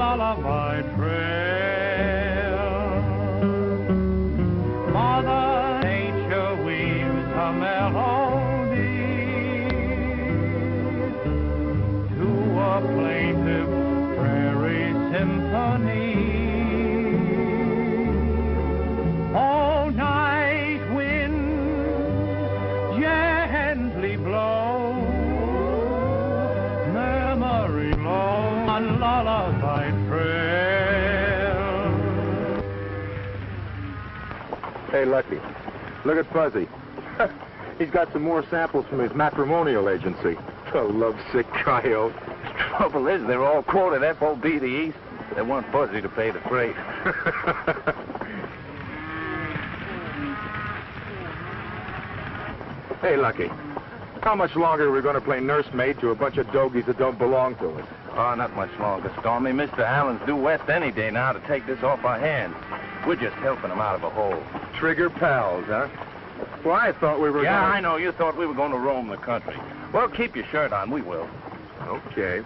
lullaby trail. Mother Nature weaves a melody to a plaintive prairie symphony. All night winds gently blow, murmuring low on lullaby trail. Hey, Lucky, look at Fuzzy. He's got some more samples from his matrimonial agency. Oh, lovesick coyote. Trouble is, they're all quoted FOB the East. They want Fuzzy to pay the freight. Hey, Lucky, how much longer are we going to play nursemaid to a bunch of dogies that don't belong to us? Oh, not much longer, Stormy. Mr. Allen's due west any day now to take this off our hands. We're just helping him out of a hole. Trigger pals, huh? Well, I thought we were Yeah, gonna... I know. You thought we were going to roam the country. Well, keep your shirt on. We will. Okay.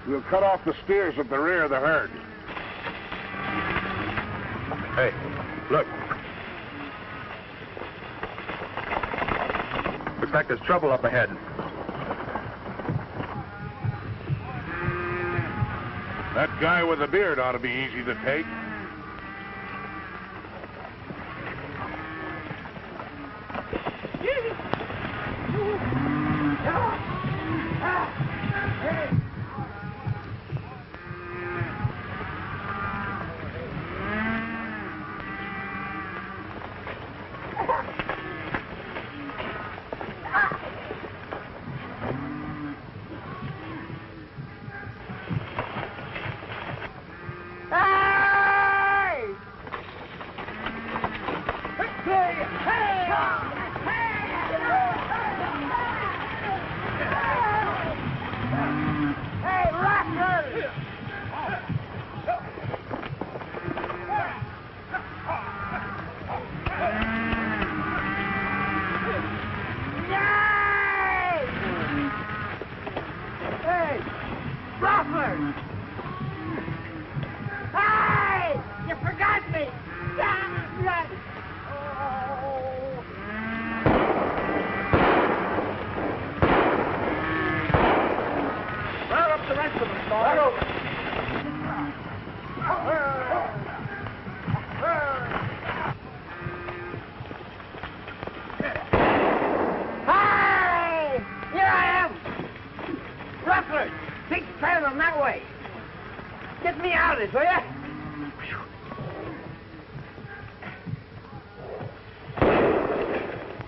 We'll cut off the steers at the rear of the herd. Hey, look. Looks like there's trouble up ahead. That guy with the beard ought to be easy to take.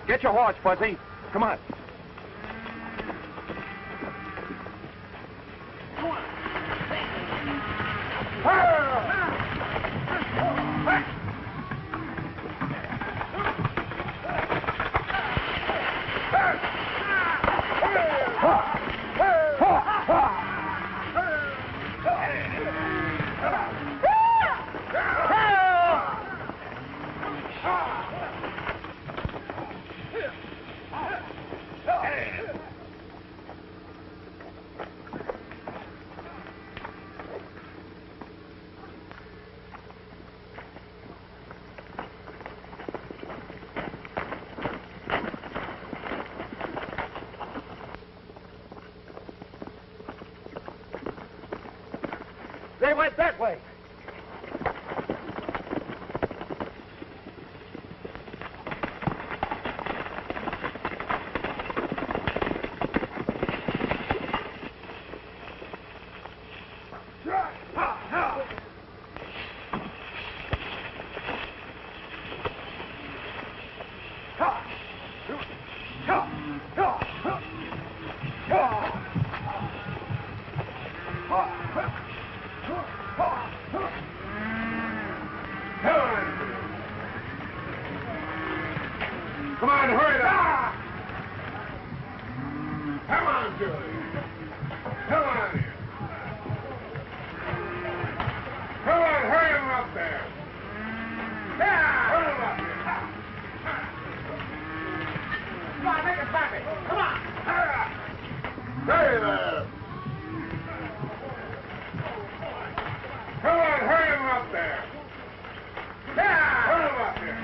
Get your horse, Fuzzy. Come on. They went that way. Come on, Julie. Come on here. Come on, hurry him up there. Yeah, hurry him up here. Come on, make it snappy. Come on. Hurry up. Hey there. Come on, hurry him up there. Yeah, hurry him up here.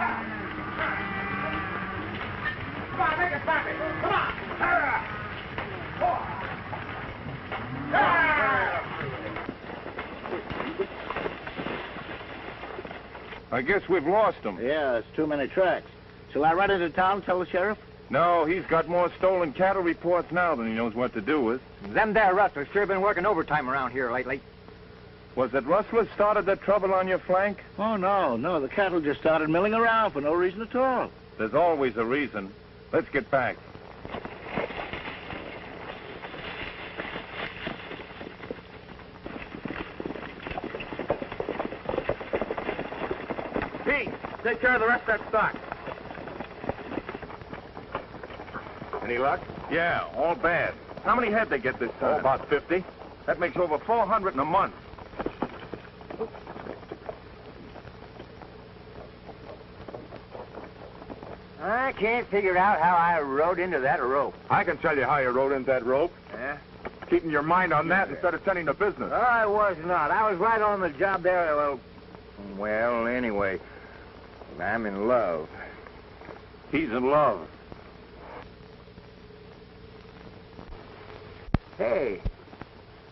Come on, make it snappy. Come on. Hurry up. I guess we've lost him. Yeah, it's too many tracks. Shall I run into town and tell the sheriff? No, he's got more stolen cattle reports now than he knows what to do with. Them there rustlers sure been working overtime around here lately. Was it rustlers started that trouble on your flank? Oh, no. The cattle just started milling around for no reason at all. There's always a reason. Let's get back. Pete, take care of the rest of that stock. Any luck? Yeah, all bad. How many head they get this time? Oh, about 50. That makes over 400 in a month. I can't figure out how I rode into that rope. I can tell you how you rode into that rope. Yeah? Keeping your mind on that instead of tending to business. Oh, I was not. I was right on the job there. Well, anyway, I'm in love. He's in love. Hey,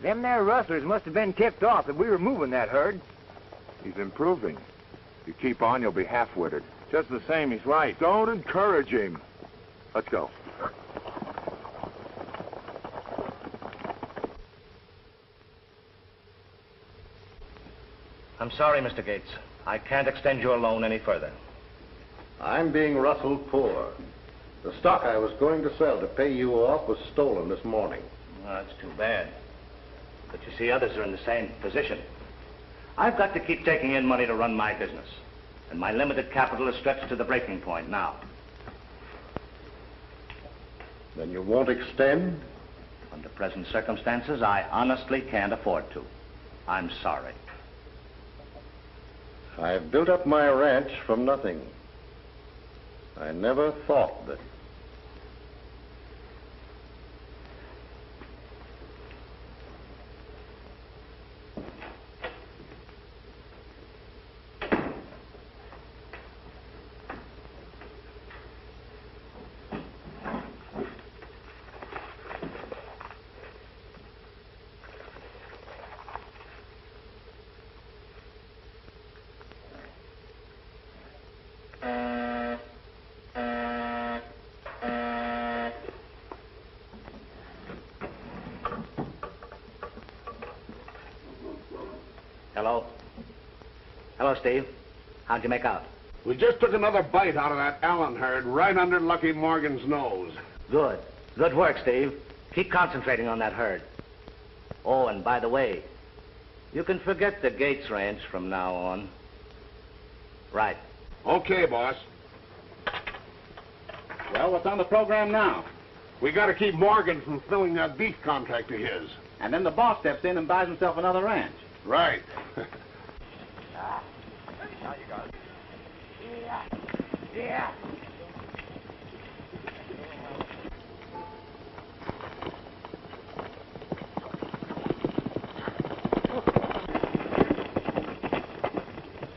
them there rustlers must have been tipped off that we were moving that herd. He's improving. If you keep on, you'll be half-witted. Just the same, he's right. Don't encourage him. Let's go. I'm sorry, Mr. Gates. I can't extend your loan any further. I'm being rustled poor. The stock I was going to sell to pay you off was stolen this morning. Well, that's too bad. But you see, others are in the same position. I've got to keep taking in money to run my business. And my limited capital is stretched to the breaking point now. Then you won't extend? Under present circumstances, I honestly can't afford to. I'm sorry. I've built up my ranch from nothing. I never thought that. Hello? Hello, Steve. How'd you make out? We just took another bite out of that Allen herd right under Lucky Morgan's nose. Good. Good work, Steve. Keep concentrating on that herd. Oh, and by the way, you can forget the Gates Ranch from now on. Right. Okay, boss. Well, what's on the program now? We got to keep Morgan from filling that beef contract of his. And then the boss steps in and buys himself another ranch. Right.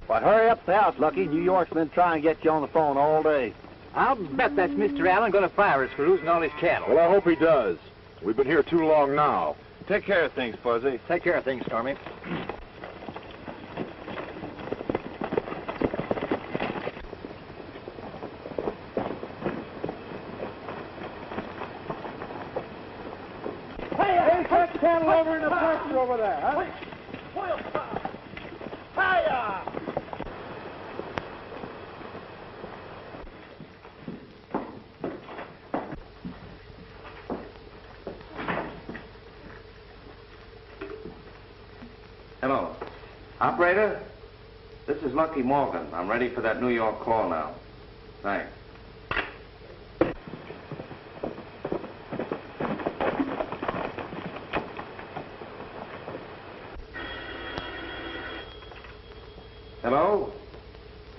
Well, hurry up the house, Lucky. New York's been trying to get you on the phone all day. I'll bet that's Mr. Allen going to fire us for losing all his cattle. Well, I hope he does. We've been here too long now. Take care of things, Fuzzy. Take care of things, Stormy. Hey, take the cattle over in the pasture over there, huh? Hello. Operator, this is Lucky Morgan. I'm ready for that New York call now. Thanks. Hello?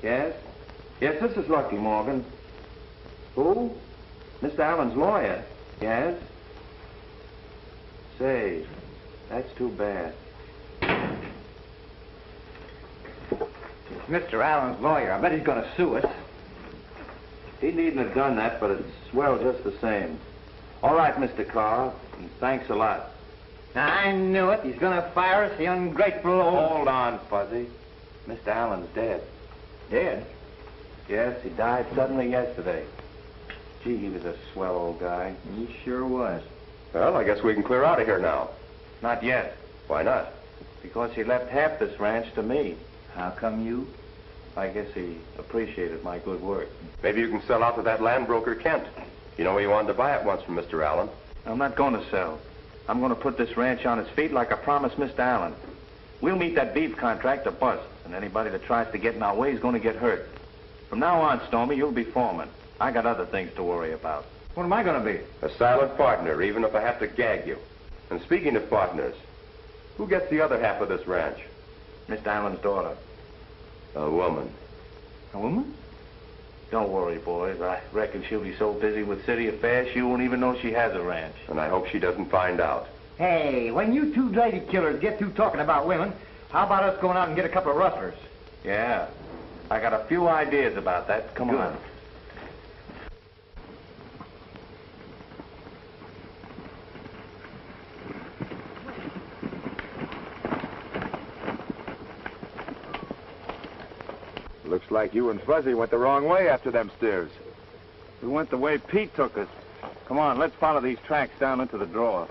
Yes? Yes, this is Lucky Morgan. Who? Mr. Allen's lawyer. Yes? Say, that's too bad. Mr. Allen's lawyer. I bet he's going to sue us. He needn't have done that, but it's, well, just the same. All right, Mr. Carr, and thanks a lot. I knew it. He's going to fire us, the ungrateful old... Hold on, Fuzzy. Mr. Allen's dead. Dead? Yes, he died suddenly yesterday. Gee, he was a swell old guy. He sure was. Well, I guess we can clear out of here now. Not yet, Why not? because he left half this ranch to me. How come you? I guess he appreciated my good work. Maybe you can sell out to that land broker, Kent. You know he wanted to buy it once from Mr. Allen. I'm not going to sell. I'm going to put this ranch on its feet like I promised Mr. Allen. We'll meet that beef contract or bust, and anybody that tries to get in our way is going to get hurt. From now on, Stormy, you'll be foreman. I got other things to worry about. What am I going to be? A silent partner, even if I have to gag you. And speaking of partners, who gets the other half of this ranch? Mr. Allen's daughter. A woman. A woman? Don't worry, boys. I reckon she'll be so busy with city affairs she won't even know she has a ranch. And I hope she doesn't find out. Hey, when you two lady killers get through talking about women, how about us going out and get a couple of rustlers? Yeah. I got a few ideas about that. Come Good. on. Looks like you and Fuzzy went the wrong way after them stairs. We went the way Pete took us. Come on, let's follow these tracks down into the drawer.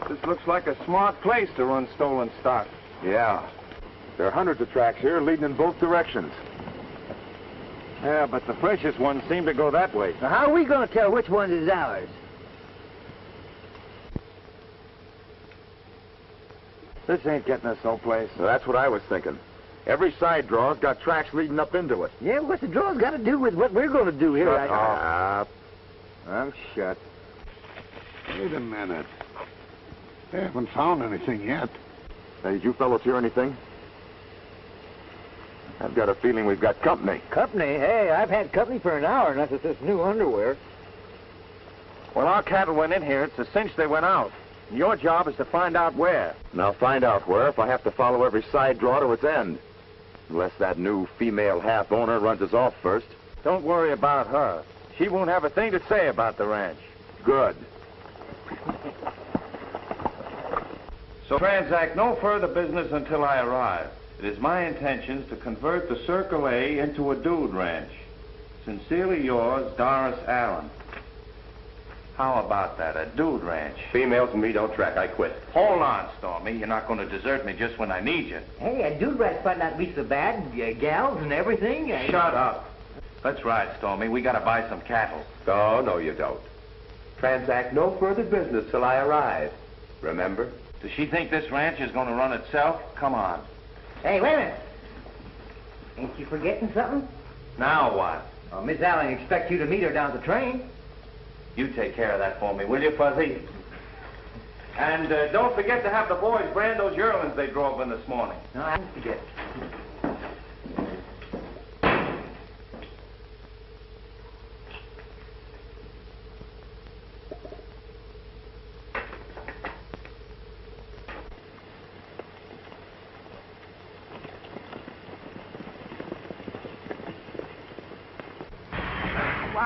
This looks like a smart place to run stolen stock. Yeah. There are hundreds of tracks here leading in both directions. Yeah, but the freshest ones seem to go that way. Now, how are we going to tell which one is ours? This ain't getting us no place. Well, that's what I was thinking. Every side draw's got tracks leading up into it. Yeah, what's the draw's got to do with what we're going to do here? Shut up. I'm shut. Wait a minute. They haven't found anything yet. Now, did you fellows hear anything? I've got a feeling we've got company. Company? Hey, I've had company for an hour, and that's with this new underwear. When our cattle went in here, it's a cinch they went out. And your job is to find out where. And I'll find out where if I have to follow every side draw to its end. Unless that new female half owner runs us off first. Don't worry about her. She won't have a thing to say about the ranch. Good. So transact no further business until I arrive. It is my intentions to convert the Circle A into a dude ranch. Sincerely yours, Doris Allen. How about that, a dude ranch? Females and me don't track. I quit. Hold on, Stormy. You're not going to desert me just when I need you. Hey, a dude rat's might not be so bad. Gals and everything. Shut up. That's right, Stormy. We got to buy some cattle. Oh, no, you don't. Transact no further business till I arrive. Remember? Does she think this ranch is going to run itself? Come on. Hey, wait a minute. Ain't you forgetting something? Now what? Oh, Miss Allen expects you to meet her down at the train. You take care of that for me, will you, Fuzzy? And don't forget to have the boys brand those yearlings they drove in this morning. No, I didn't forget.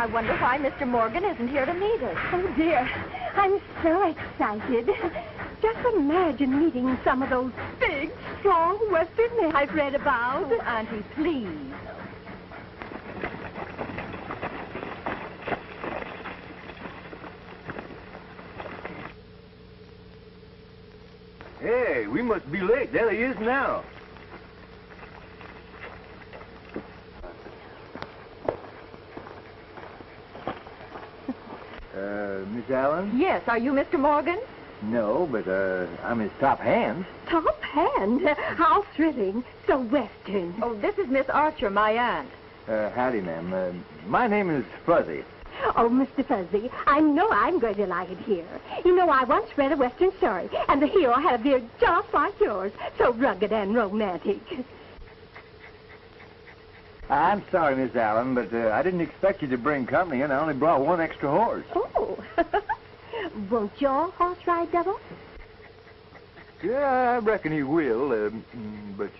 I wonder why Mr. Morgan isn't here to meet us. Oh, dear. I'm so excited. Just imagine meeting some of those big, strong Western men I've read about. Oh, Auntie, please. Hey, we must be late. There he is now. Miss Allen? Yes, are you Mr. Morgan? No, but I'm his top hand. Top hand? How thrilling. So Western. Oh, this is Miss Archer, my aunt. Howdy, ma'am. My name is Fuzzy. Oh, Mr. Fuzzy, I know I'm going to like it here. You know, I once read a Western story, and the hero had a beard just like yours, so rugged and romantic. I'm sorry, Miss Allen, but I didn't expect you to bring company, and I only brought one extra horse. Oh. Won't your horse ride double? Yeah, I reckon he will, but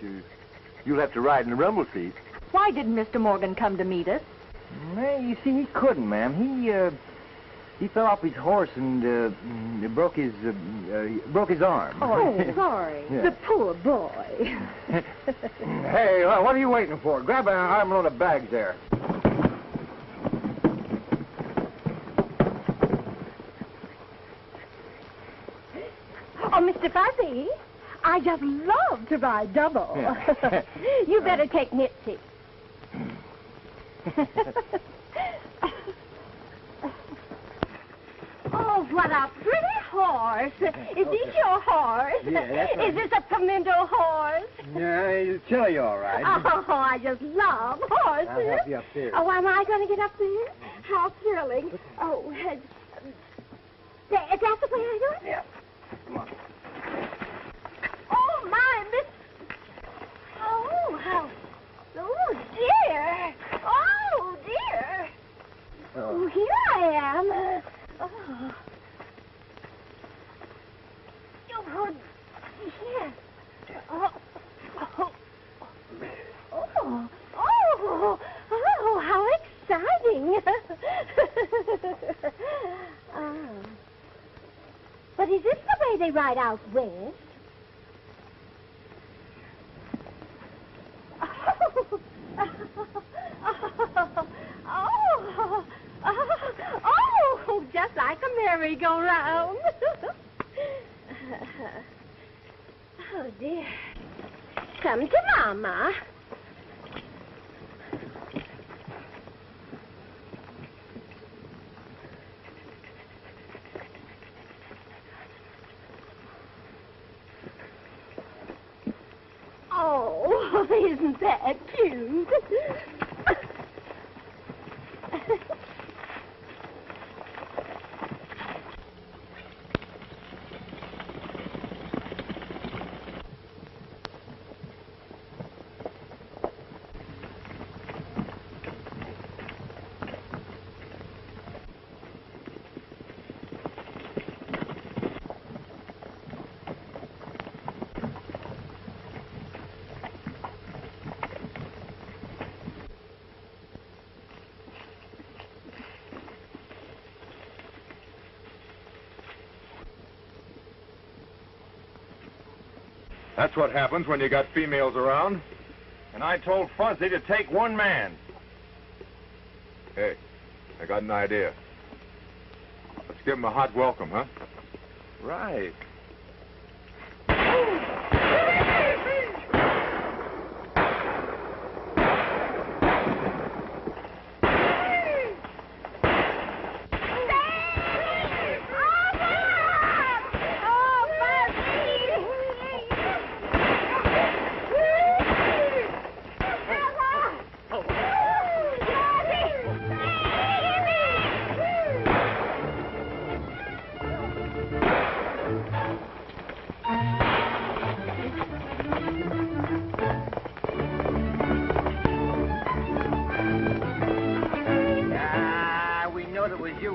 you'll have to ride in the rumble seat. Why didn't Mr. Morgan come to meet us? Well, you see, he couldn't, ma'am. He fell off his horse and broke his arm. Oh, sorry. Yeah. The poor boy. Hey, what are you waiting for? Grab an armload of bags there. Oh, Mr. Fuzzy, I just love to ride double. Yeah. You better take Nipsey. Oh, what a pretty horse. Is this your horse? Yeah, that's right. Is this a pimento horse? Yeah, he'll tell you all right. Oh, I just love horses. I'll help you upstairs. Oh, am I going to get up there? How thrilling. Oh, that's the way I do it? Yeah. Come on. Oh, my, Miss... Oh, how... Oh, dear. Oh, dear. Oh, here I am. Oh. Oh, yes. Oh, oh, oh, oh, oh, how exciting. Oh. But is this the way they ride out west? Oh, just like a merry-go-round. Oh, dear. Come to Mama. Oh, isn't that cute? That's what happens when you got females around. And I told Fuzzy to take one man. Hey, I got an idea. Let's give him a hot welcome, huh? Right.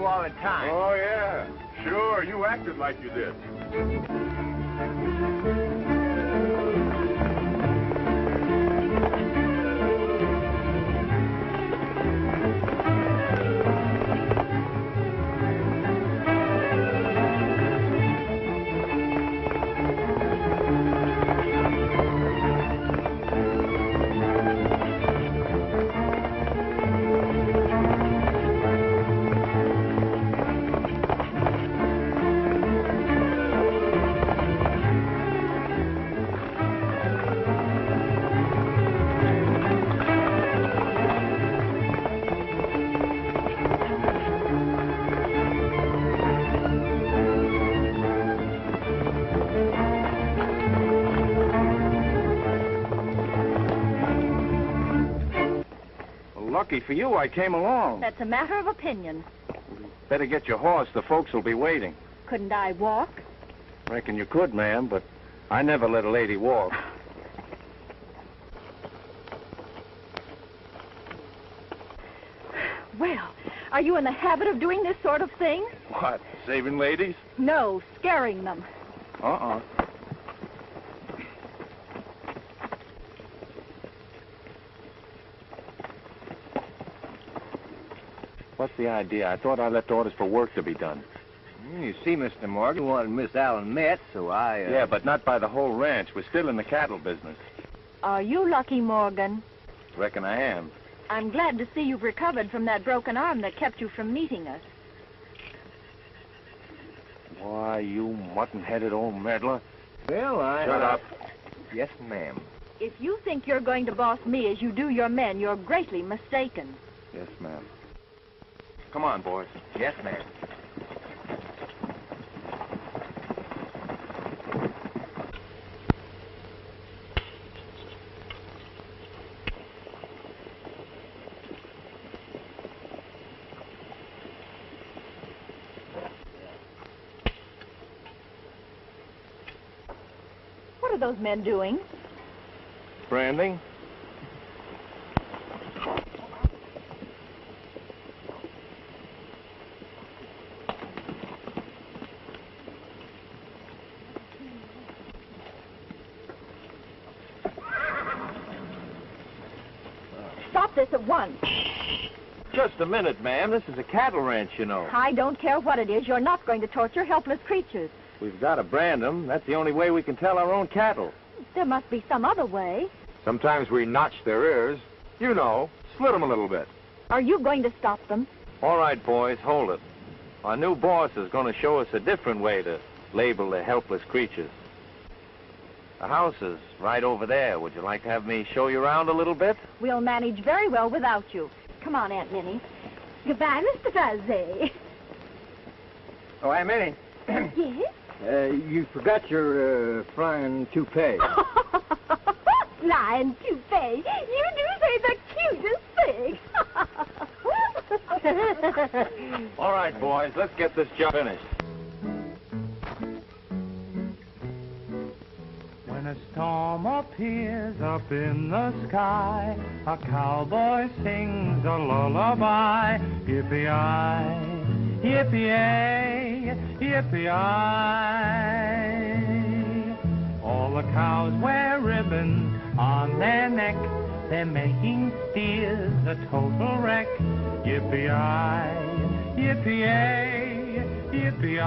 All the time. Oh, yeah. Sure, you acted like you did. lucky for you, I came along. That's a matter of opinion. Better get your horse. The folks will be waiting. Couldn't I walk? Reckon you could, ma'am, but I never let a lady walk. Well, are you in the habit of doing this sort of thing? What, saving ladies? No, scaring them. Uh-uh. What's the idea? I thought I left orders for work to be done. You see, Mr. Morgan wanted Miss Allen met, so I... Yeah, but not by the whole ranch. We're still in the cattle business. Are you lucky, Morgan? Reckon I am. I'm glad to see you've recovered from that broken arm that kept you from meeting us. Why, you mutton-headed old meddler. Well, I... Shut up. Yes, ma'am. If you think you're going to boss me as you do your men, you're greatly mistaken. Yes, ma'am. Come on, boys. Yes, ma'am. What are those men doing? Branding? Stop this at once. Just a minute, ma'am. This is a cattle ranch, you know. I don't care what it is. You're not going to torture helpless creatures. We've got to brand them. That's the only way we can tell our own cattle. There must be some other way. Sometimes we notch their ears. You know, slit them a little bit. Are you going to stop them? All right, boys, hold it. Our new boss is going to show us a different way to label the helpless creatures. The house is right over there. Would you like to have me show you around a little bit? We'll manage very well without you. Come on, Aunt Minnie. Goodbye, Mr. Fuzzy. Oh, Aunt Minnie. Yes? You forgot your flying toupee. Flying toupee. You do say the cutest thing. All right, boys, let's get this job finished. When a storm appears up in the sky, a cowboy sings a lullaby. Yippee-yi, yippee-yay, yippee-yi. All the cows wear ribbons on their neck. They're making steers a total wreck. Yippee-yi, yippee-yay, yippee-yi.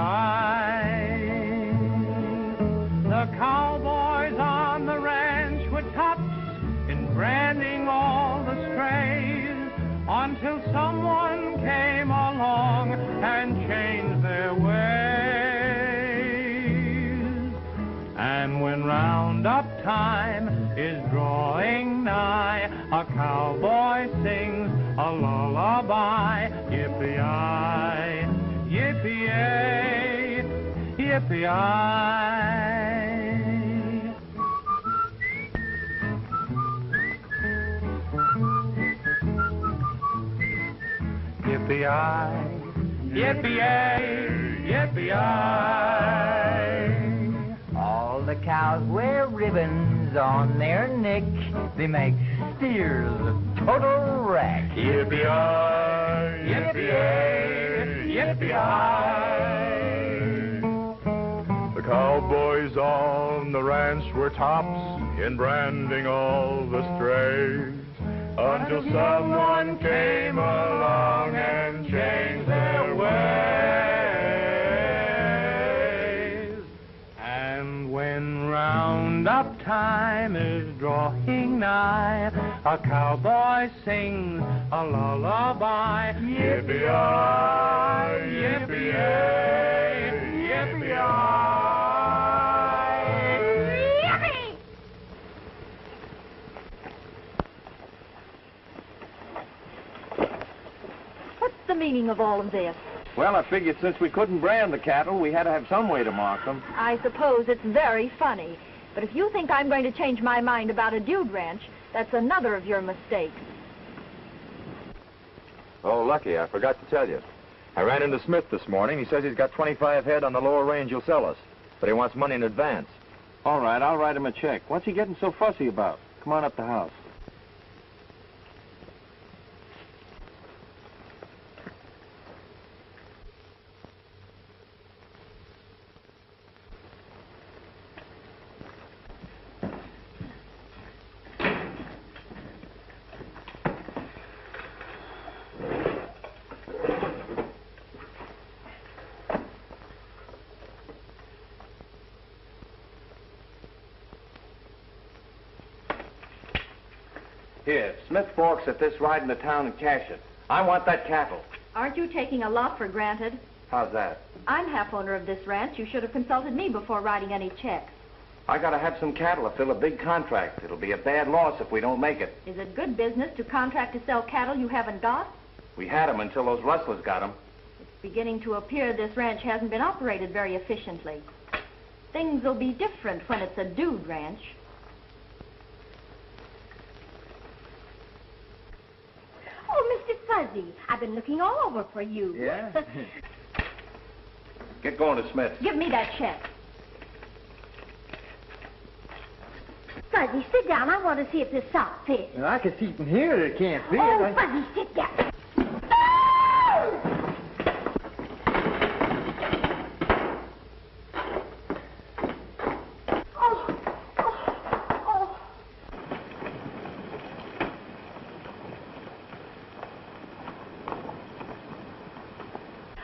The cowboys on the ranch were tops in branding all the strays until someone came along and changed their ways. And when roundup time is drawing nigh, a cowboy sings a lullaby. Yippee-yi, yippee-yay, yippee-yi. Yippee-yi, yippee-yay, yippee-yi. All the cows wear ribbons on their neck. They make steers a total wreck. Yippee-yi, yippee-yay, yippee-yi. The cowboys on the ranch were tops in branding all the strays until someone came along and changed their ways. And when roundup time is drawing nigh, a cowboy sings a lullaby. Yippee-yi, yippee-yay, yippee-yi. What's the meaning of all of this? Well, I figured since we couldn't brand the cattle, we had to have some way to mark them. I suppose it's very funny. But if you think I'm going to change my mind about a dude ranch, that's another of your mistakes. Oh, Lucky, I forgot to tell you. I ran into Smith this morning. He says he's got 25 head on the lower range he'll sell us, but he wants money in advance. All right, I'll write him a check. What's he getting so fussy about? Come on up the house. Here, Smith Forks at this ride into town and cash it. I want that cattle. Aren't you taking a lot for granted? How's that? I'm half owner of this ranch. You should have consulted me before writing any checks. I gotta have some cattle to fill a big contract. It'll be a bad loss if we don't make it. Is it good business to contract to sell cattle you haven't got? We had 'em until those rustlers got 'em. It's beginning to appear this ranch hasn't been operated very efficiently. Things will be different when it's a dude ranch. Oh, Mr. Fuzzy, I've been looking all over for you. Yeah? Get going to Smith. Give me that check. Fuzzy, sit down. I want to see if this sock fits. Well, I can see from here that it can't fit. Oh, Fuzzy, sit down.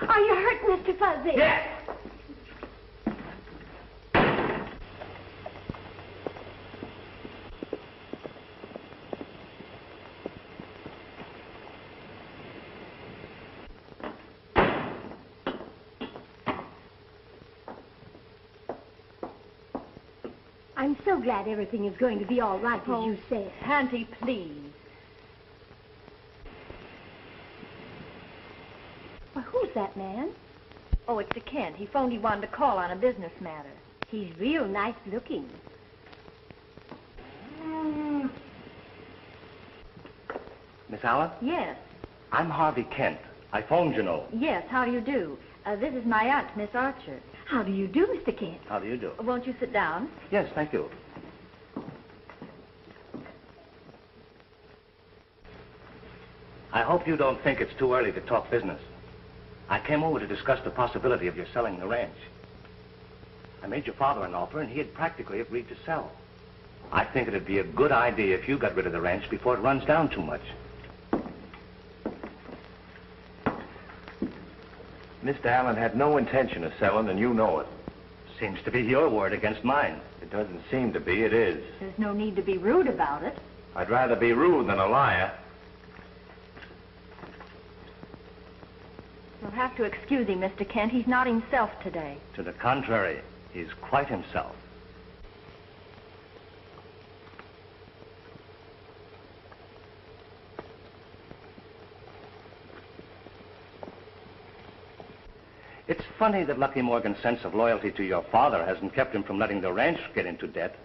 Are you hurt, Mr. Fuzzy? Yes! I'm so glad everything is going to be all right, as you said. Auntie, please. Well, who's that man? Oh, it's the Kent. He phoned he wanted to call on a business matter. He's real nice looking. Miss Allen? Yes. I'm Harvey Kent. I phoned, you know. Yes, how do you do? This is my aunt, Miss Archer. How do you do, Mr. Kent? How do you do? Won't you sit down? Yes, thank you. I hope you don't think it's too early to talk business. I came over to discuss the possibility of your selling the ranch. I made your father an offer, and he had practically agreed to sell. I think it'd be a good idea if you got rid of the ranch before it runs down too much. Mr. Allen had no intention of selling, and you know it. Seems to be your word against mine. It doesn't seem to be, it is. There's no need to be rude about it. I'd rather be rude than a liar. You'll have to excuse him, Mr. Kent. He's not himself today. To the contrary, he's quite himself. It's funny that Lucky Morgan's sense of loyalty to your father hasn't kept him from letting the ranch get into debt.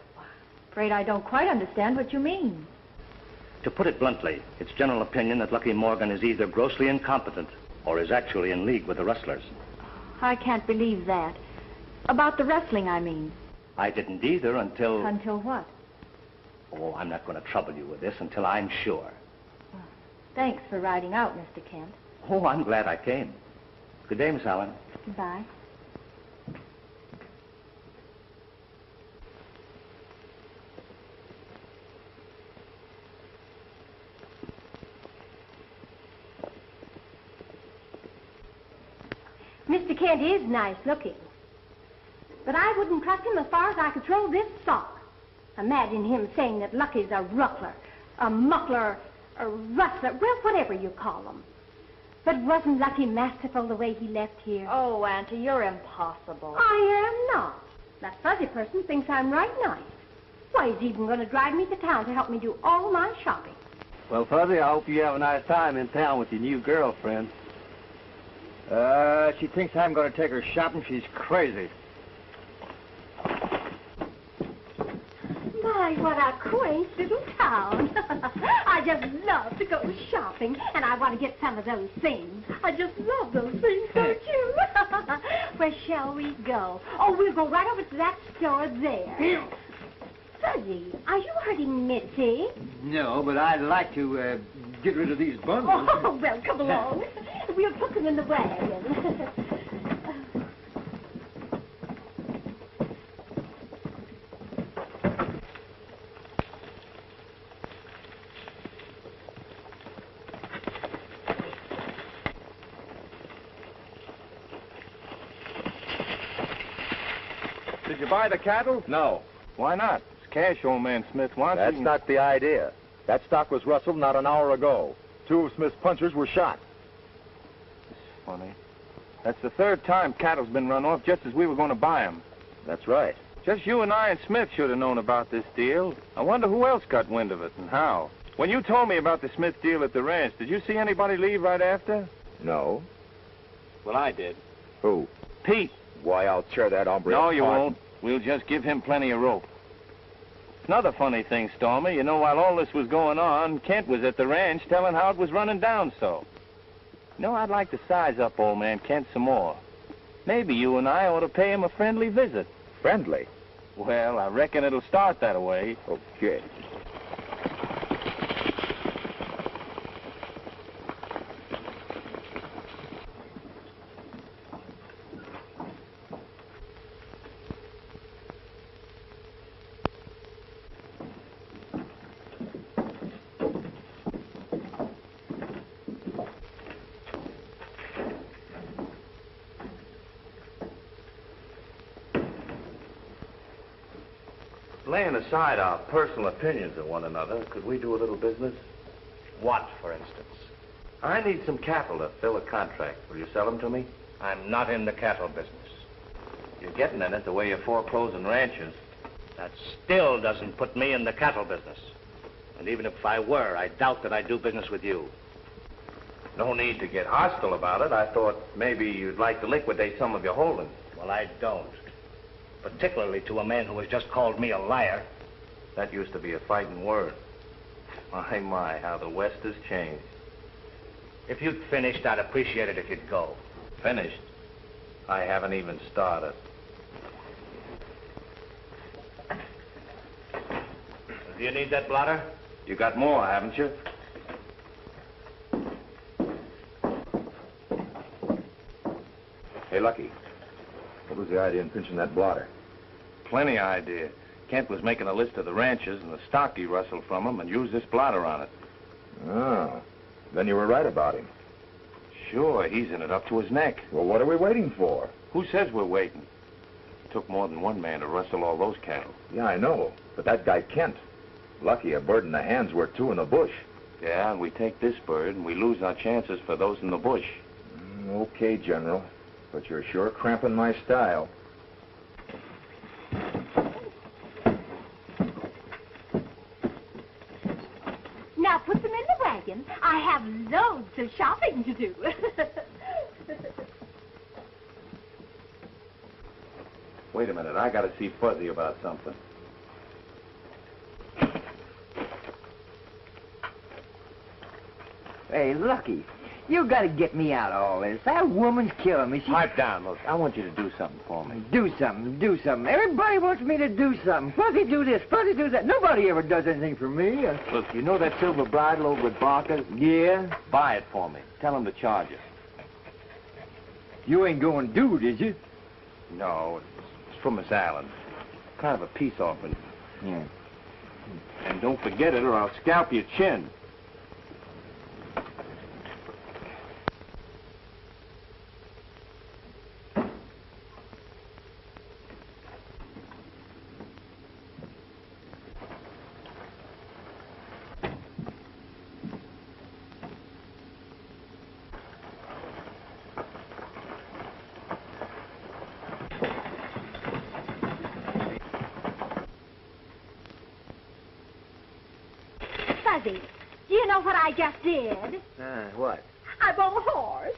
Afraid I don't quite understand what you mean. To put it bluntly, it's general opinion that Lucky Morgan is either grossly incompetent or is actually in league with the rustlers. I can't believe that. About the wrestling, I mean. I didn't either until... Until what? Oh, I'm not going to trouble you with this until I'm sure. Thanks for riding out, Mr. Kent. Oh, I'm glad I came. Good day, Miss Allen. Goodbye. Mr. Kent is nice looking. But I wouldn't trust him as far as I could throw this sock. Imagine him saying that Lucky's a ruckler, a muckler, a rustler, well, whatever you call them. But wasn't Lucky masterful the way he left here? Oh, Auntie, you're impossible. I am not. That fuzzy person thinks I'm right nice. Why, he's even going to drive me to town to help me do all my shopping. Well, Fuzzy, I hope you have a nice time in town with your new girlfriend. She thinks I'm going to take her shopping. She's crazy. My, what a quaint little town. I just love to go shopping, and I want to get some of those things. I just love those things, don't you? Where shall we go? Oh, we'll go right over to that store there. Fuzzy, are you hurting Mitzi? No, but I'd like to get rid of these bundles. Oh, well, come along. We'll put them in the wagon. Did you buy the cattle? No. Why not? It's cash old man Smith wants. That's not the idea. That stock was rustled not an hour ago. 2 of Smith's punchers were shot. It's funny. That's the 3rd time cattle's been run off just as we were going to buy them. That's right. Just you and I and Smith should have known about this deal. I wonder who else got wind of it and how. When you told me about the Smith deal at the ranch, did you see anybody leave right after? No. Well, I did. Who? Pete. Why, I'll tear that hombre No, apart. you won't. We'll just give him plenty of rope. Another funny thing, Stormy, you know, while all this was going on, Kent was at the ranch telling how it was running down so. You know, I'd like to size up old man Kent some more. Maybe you and I ought to pay him a friendly visit. Friendly? Well, I reckon it'll start that way. Okay. Laying aside our personal opinions of one another, could we do a little business? What, for instance? I need some cattle to fill a contract. Will you sell them to me? I'm not in the cattle business. You're getting in it the way you're foreclosing ranches. That still doesn't put me in the cattle business. And even if I were, I doubt that I'd do business with you. No need to get hostile about it. I thought maybe you'd like to liquidate some of your holdings. Well, I don't. Particularly to a man who has just called me a liar. That used to be a fighting word. My, how the West has changed. If you'd finished, I'd appreciate it if you'd go. Finished? I haven't even started. Do you need that blotter? You got more, haven't you? Hey, Lucky. What was the idea in pinching that blotter? Plenty idea. Kent was making a list of the ranches and the stock he rustled from them and used this blotter on it. Oh. Then you were right about him. Sure, he's in it up to his neck. Well, what are we waiting for? Who says we're waiting? It took more than one man to rustle all those cattle. Yeah, I know. But that guy Kent. Lucky a bird in the hand's worth 2 in the bush. Yeah, and we take this bird and we lose our chances for those in the bush. Okay, General. But you're sure cramping my style. Now put them in the wagon. I have loads of shopping to do. Wait a minute, I gotta see Fuzzy about something. Hey, Lucky, you got to get me out of all this. That woman's killing me. Pipe down, look. I want you to do something for me. Do something, do something. Everybody wants me to do something. Fuzzy do this, Fuzzy do that. Nobody ever does anything for me. Look, you know that silver bridle over at Barker's? Yeah? Buy it for me. Tell him to charge it. You ain't going to do, did you? No, it's from Miss Allen. Kind of a peace offering. Yeah. And don't forget it or I'll scalp your chin. Fuzzy, do you know what I just did? What? I bought a horse.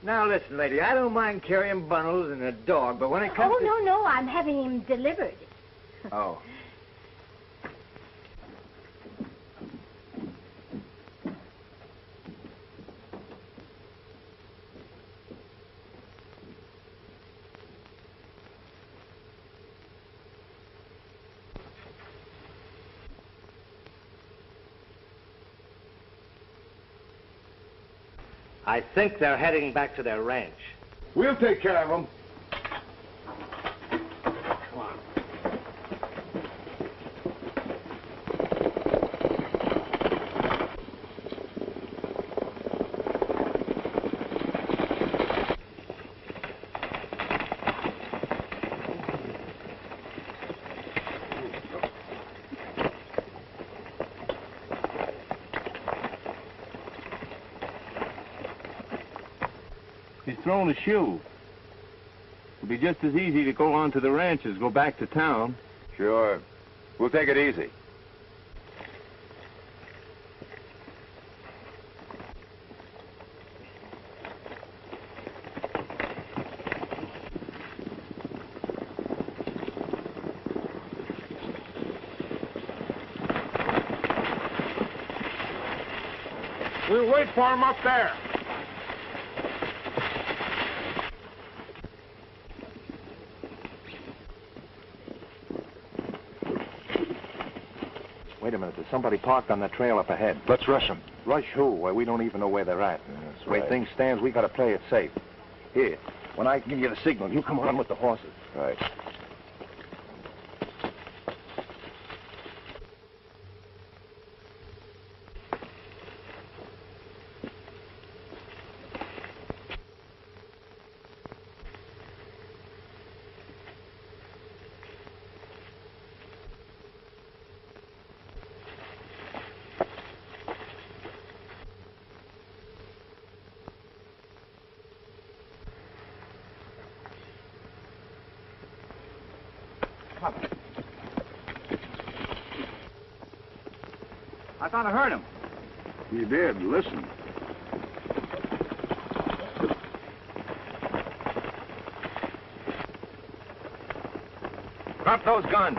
Now, listen, lady, I don't mind carrying bundles and a dog, but when it comes Oh, to... no, I'm having him delivered. Oh. I think they're heading back to their ranch. We'll take care of them. Come on. He's thrown a shoe. It'll be just as easy to go on to the ranch as go back to town. Sure. We'll take it easy. We'll wait for him up there. Wait a minute, there's somebody parked on the trail up ahead. Let's rush them. Rush who? Well, we don't even know where they're at. That's The way right. things stands, we gotta play it safe. Here, when I give you the signal, you come on with the horses. Right. I thought I heard him. You did. Listen. Drop those guns.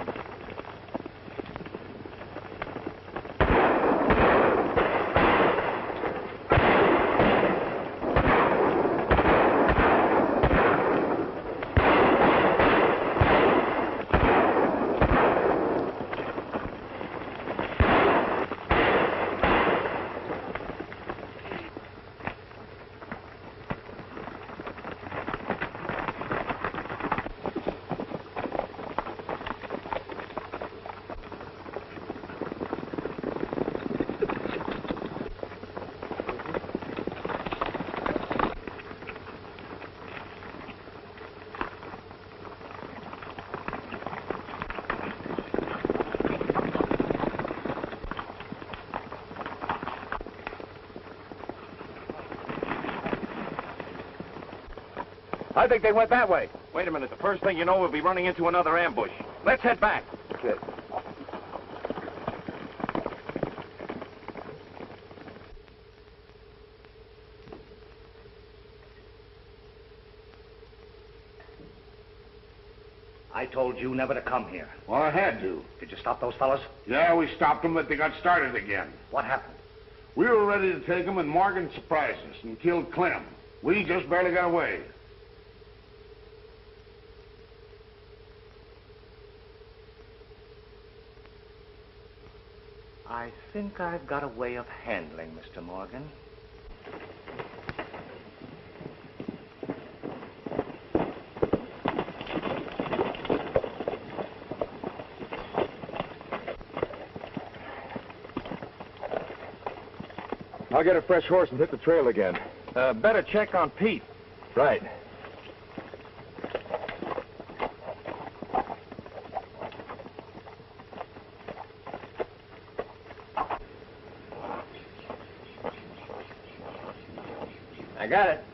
I think they went that way. Wait a minute. The first thing you know, we'll be running into another ambush. Let's head back. Okay. I told you never to come here. Well, I had to. Did you stop those fellas? Yeah, we stopped them, but they got started again. What happened? We were ready to take them, and Morgan surprised us and killed Clem. We just barely got away. I think I've got a way of handling Mr. Morgan. I'll get a fresh horse and hit the trail again. Better check on Pete. Right. I got it.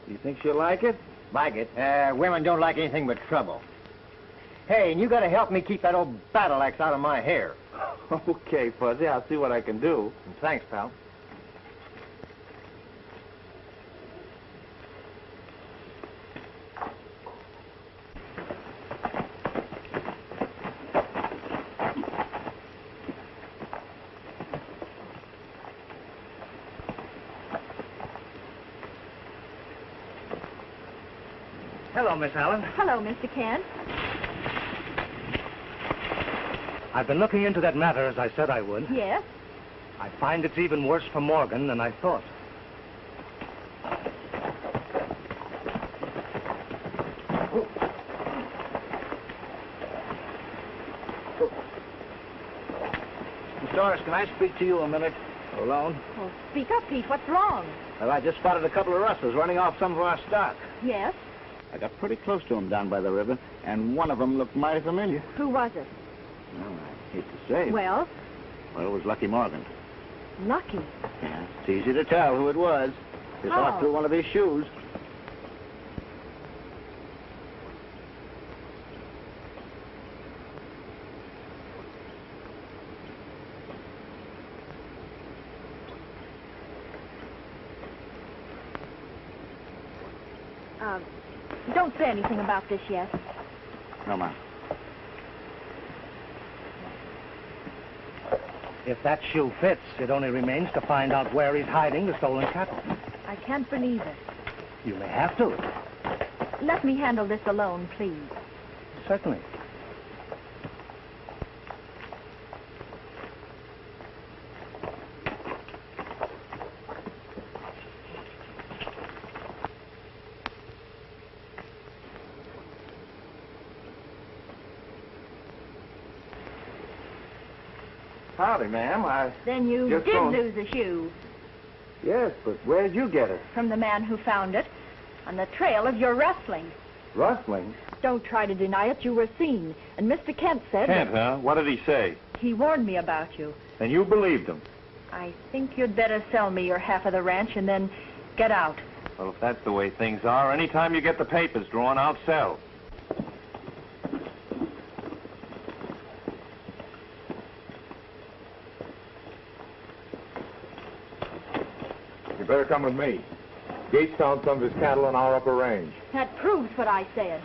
You think she'll like it? Like it? Women don't like anything but trouble. Hey, and you gotta help me keep that old battle axe out of my hair. Okay, Fuzzy, I'll see what I can do. Thanks, pal. Hello, Miss Allen. Hello, Mr. Kent. I've been looking into that matter as I said I would. Yes? I find it's even worse for Morgan than I thought. Miss Doris, can I speak to you a minute? Alone? Oh, speak up, Pete. What's wrong? Well, I just spotted a couple of rustlers running off some of our stock. Yes? I got pretty close to them down by the river, and one of them looked mighty familiar. Who was it? Well, I hate to say. Well? Well, it was Lucky Morgan. Lucky. Yeah, it's easy to tell who it was. He saw through one of his shoes. Don't say anything about this yet. No, ma'am. If that shoe fits, it only remains to find out where he's hiding the stolen cattle. I can't believe it. You may have to. Let me handle this alone, please. Certainly. Howdy, ma'am. Then you Just did going- lose a shoe Yes, but where'd you get it? from the man who found it on the trail of your rustling. Rustling? Don't try to deny it. You were seen. And Mr. Kent said Kent, huh? What did he say? he warned me about you. And you believed him? I think you'd better sell me your half of the ranch and then get out. Well, if that's the way things are, anytime you get the papers drawn, I'll sell. You better come with me. Gates found some of his cattle on our upper range. That proves what I said.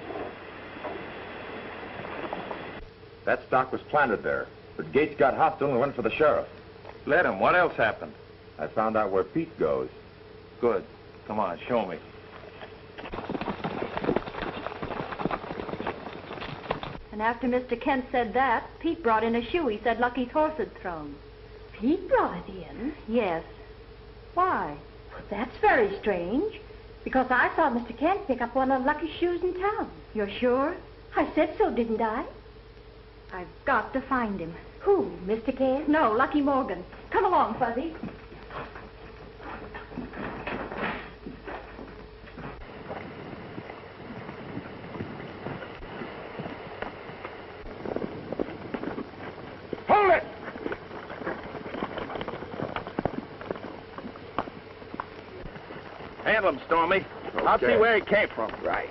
That stock was planted there, but Gates got hostile and went for the sheriff. Let him. What else happened? I found out where Pete goes. Good. Come on, show me. And after Mr. Kent said that, Pete brought in a shoe he said Lucky's horse had thrown. Pete brought it in? Yes. Why? That's very strange, because I saw Mr. Kent pick up one of Lucky's shoes in town. You're sure? I said so, didn't I? I've got to find him. Who, Mr. Kent? No, Lucky Morgan. Come along, Fuzzy. Hold it! Handle him, Stormy. I'll see where he came from. Right.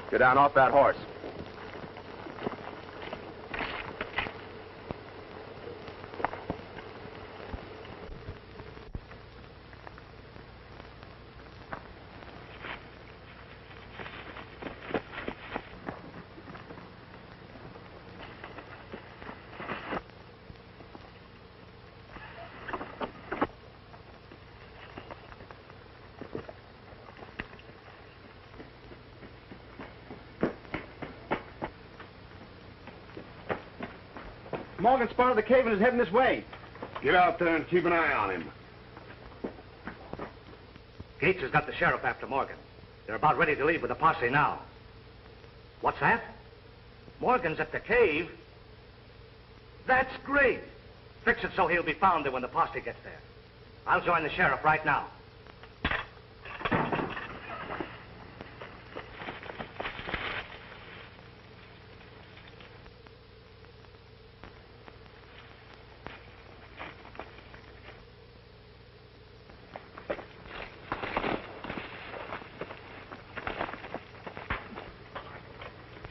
Get down off that horse. Morgan spotted the cave and is heading this way. Get out there and keep an eye on him. Gates has got the sheriff after Morgan. They're about ready to leave with the posse now. What's that? Morgan's at the cave? That's great. Fix it so he'll be found there when the posse gets there. I'll join the sheriff right now.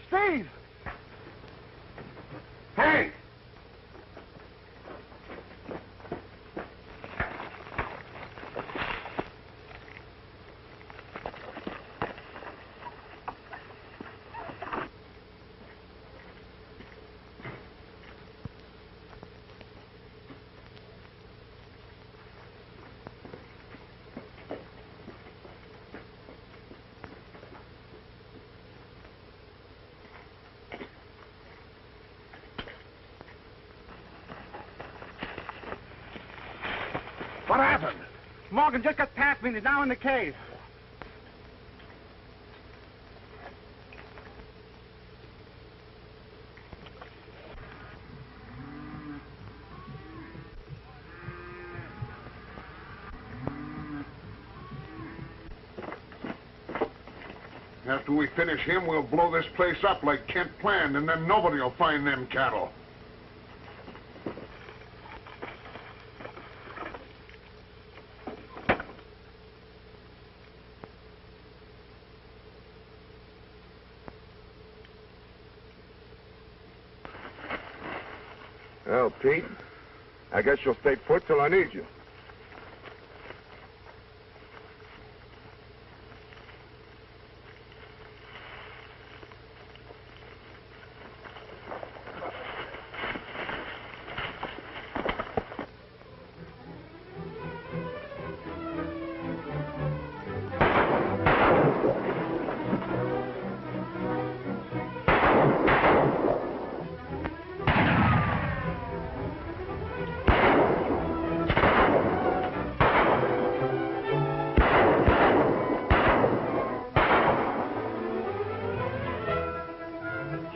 Steve! Hank! What happened? Morgan just got past me and is now in the cave. After we finish him, we'll blow this place up like Kent planned, and then nobody will find them cattle. Well, Pete, I guess you'll stay put till I need you.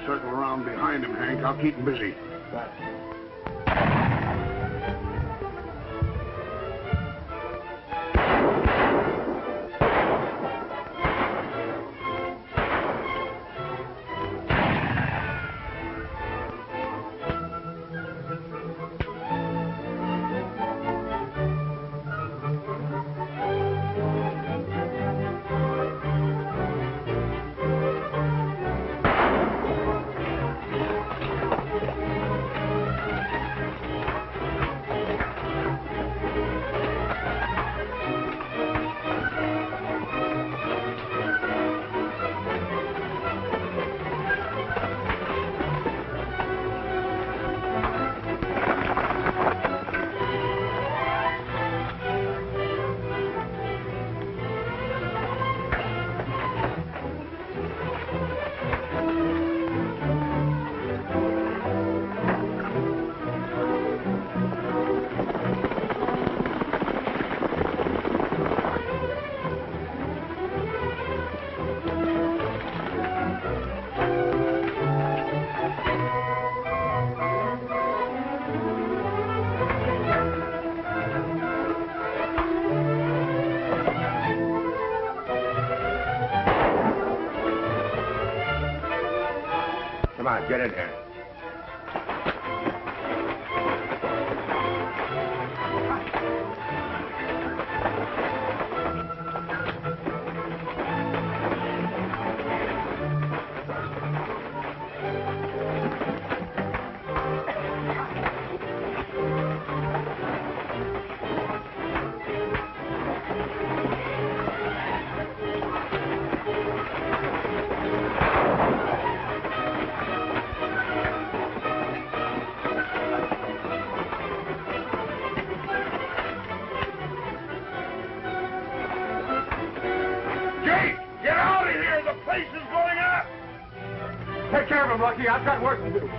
Circle around behind him, Hank. I'll keep him busy. Come on, get in here. Take care of him, Lucky. I've got work to do.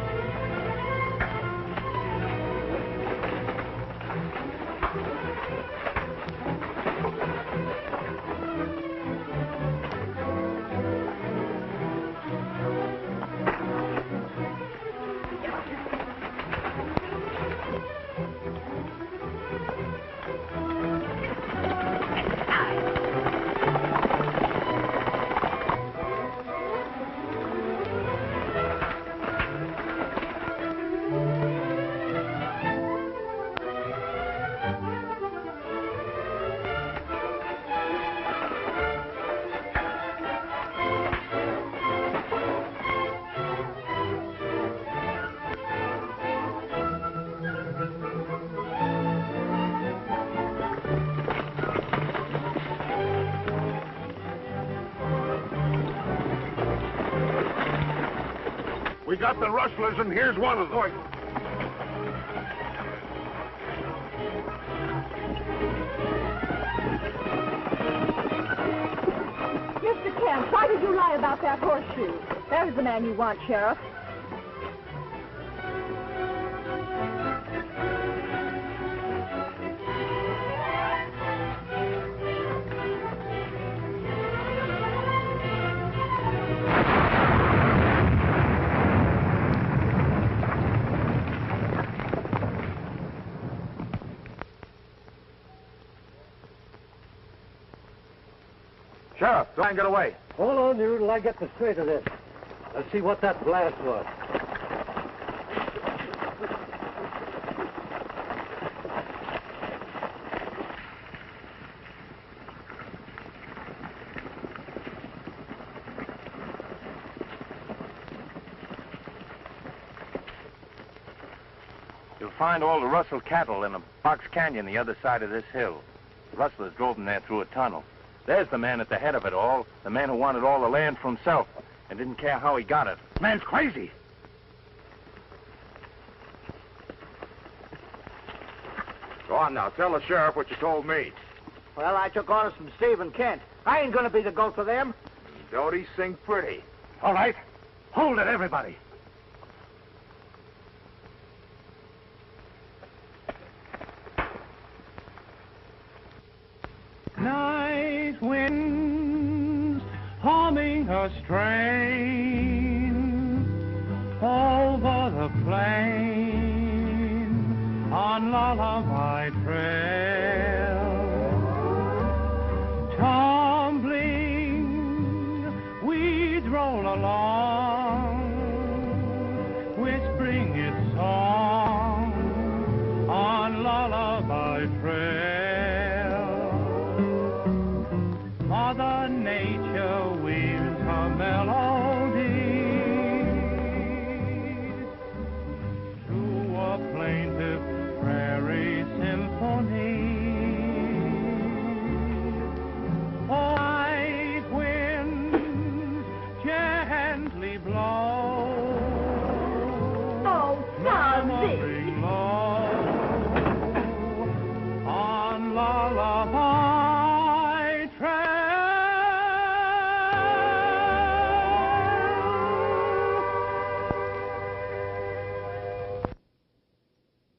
We got the rustlers, and here's one of them. Mr. Kent, why did you lie about that horseshoe? There's the man you want, Sheriff. Sheriff, don't get away. Hold on, you, till I get the straight of this. Let's see what that blast was. You'll find all the Russell cattle in a box canyon the other side of this hill. The rustlers drove them there through a tunnel. There's the man at the head of it all, the man who wanted all the land for himself and didn't care how he got it. Man's crazy. Go on now, tell the sheriff what you told me. Well, I took orders from Steve and Kent. I ain't gonna be the goat for them. Don't he sing pretty? All right. Hold it, everybody. Night winds humming a strain over the plain on lullaby trail.